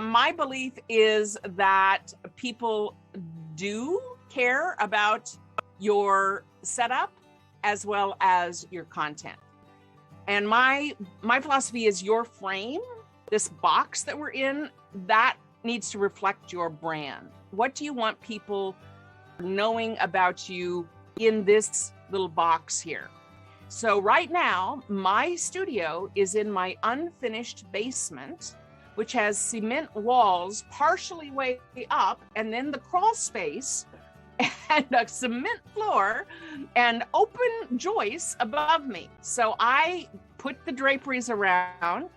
My belief is that people do care about your setup as well as your content. And my philosophy is your frame, this box that we're in, that needs to reflect your brand. What do you want people knowing about you in this little box here? So right now, my studio is in my unfinished basement, which has cement walls partially way up, and then the crawl space and a cement floor and open joists above me. So I put the draperies around,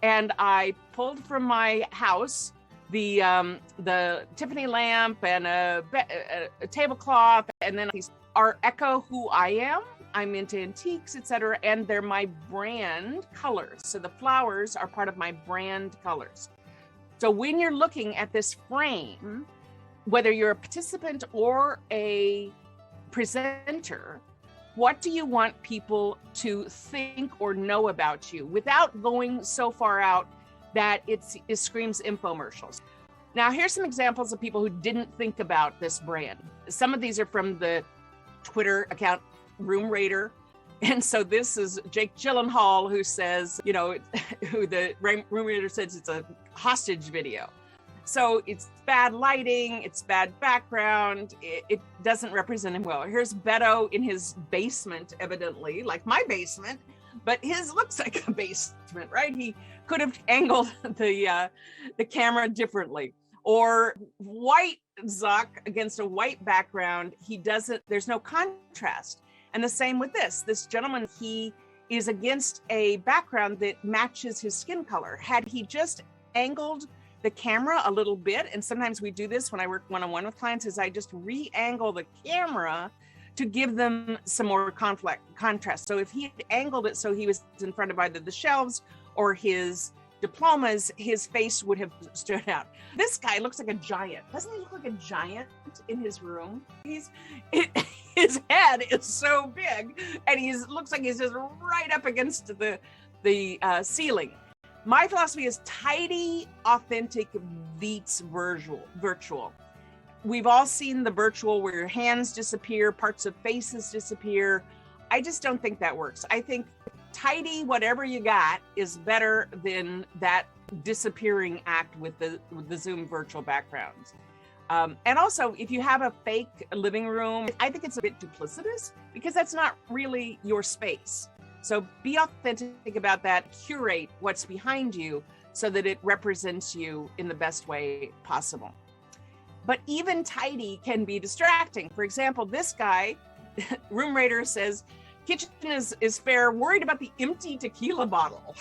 and I pulled from my house the Tiffany lamp and a tablecloth, and then these are echo who I am. I'm into antiques, etc., and they're my brand colors. So the flowers are part of my brand colors. So when you're looking at this frame, whether you're a participant or a presenter, what do you want people to think or know about you without going so far out that it screams infomercials? Now, here's some examples of people who didn't think about this brand. Some of these are from the Twitter account Room Raider. And so this is Jake Gyllenhaal, who says, you know, who the Room Raider says it's a hostage video. So it's bad lighting, it's bad background, it doesn't represent him well. Here's Beto in his basement, evidently, like my basement, but his looks like a basement, right? He could have angled the camera differently. Or white Zuck against a white background, there's no contrast. And the same with this gentleman, he is against a background that matches his skin color. Had he just angled the camera a little bit, and sometimes we do this when I work one-on-one with clients, is I just re-angle the camera to give them some more contrast. So if he had angled it so he was in front of either the shelves or his diplomas, his face would have stood out. This guy looks like a giant. Doesn't he look like a giant in his room? His head is so big, and looks like he's just right up against the ceiling. My philosophy is tidy, authentic beats virtual. We've all seen the virtual where your hands disappear, parts of faces disappear. I just don't think that works. I think tidy, whatever you got, is better than that disappearing act with the Zoom virtual backgrounds. And also, if you have a fake living room, I think it's a bit duplicitous because that's not really your space. So be authentic about that, curate what's behind you so that it represents you in the best way possible. But even tidy can be distracting. For example, this guy, Room Raider, says, kitchen is fair, worried about the empty tequila bottle.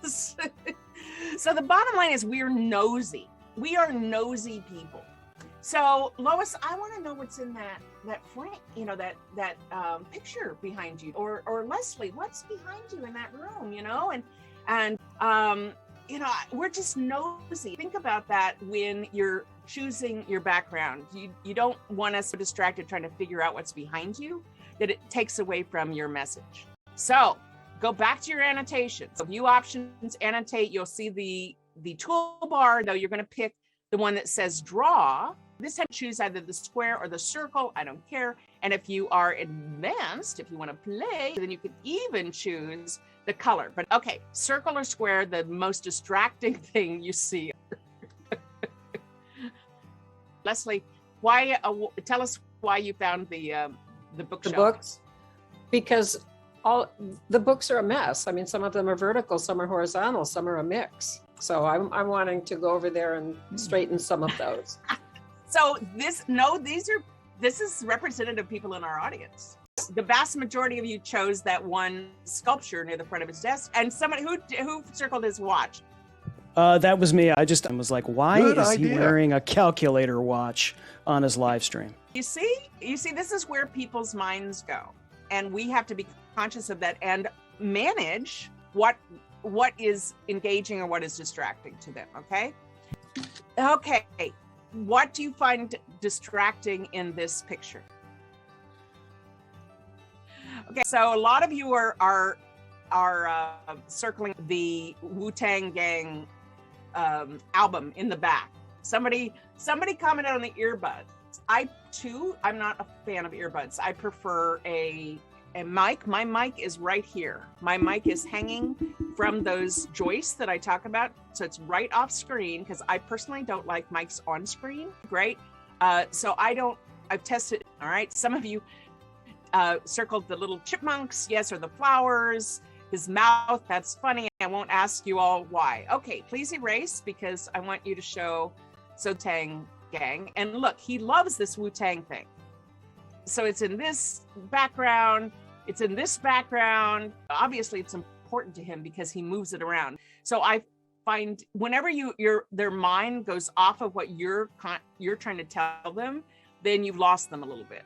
So the bottom line is we're nosy. We are nosy people. So Lois, I want to know what's in that frame, you know, that picture behind you, or Leslie, what's behind you in that room, you know, and you know, we're just nosy. Think about that when you're choosing your background. You don't want us so distracted trying to figure out what's behind you that it takes away from your message. So go back to your annotations. So view options, annotate. You'll see the toolbar, though you're going to pick the one that says draw. This time choose either the square or the circle, I don't care. And if you are advanced, if you want to play, then you can even choose the color. But okay, circle or square, the most distracting thing you see. Leslie, why? Tell us why you found the bookshelf. The books, because all the books are a mess. I mean, some of them are vertical, some are horizontal, some are a mix. So I'm wanting to go over there and straighten some of those. So this is representative people in our audience. The vast majority of you chose that one sculpture near the front of his desk, and somebody who circled his watch. That was me. I was like, why Good is idea. he wearing a calculator watch on his live stream? You see, this is where people's minds go, and we have to be conscious of that and manage what is engaging or what is distracting to them. Okay. What do you find distracting in this picture? Okay, so a lot of you are circling the Wu-Tang Gang album in the back. Somebody commented on the earbuds. I'm not a fan of earbuds. I prefer a mic. My mic is right here. My mic is hanging from those joists that I talk about. So it's right off screen, because I personally don't like mics on screen. Great. So I've tested. All right. Some of you circled the little chipmunks. Yes. Or the flowers. His mouth. That's funny. I won't ask you all why. Okay. Please erase, because I want you to show Wu-Tang Gang. And look, he loves this Wu-Tang thing. So it's in this background. It's in this background. Obviously, it's important to him because he moves it around. So I find whenever their mind goes off of what you're trying to tell them, then you've lost them a little bit.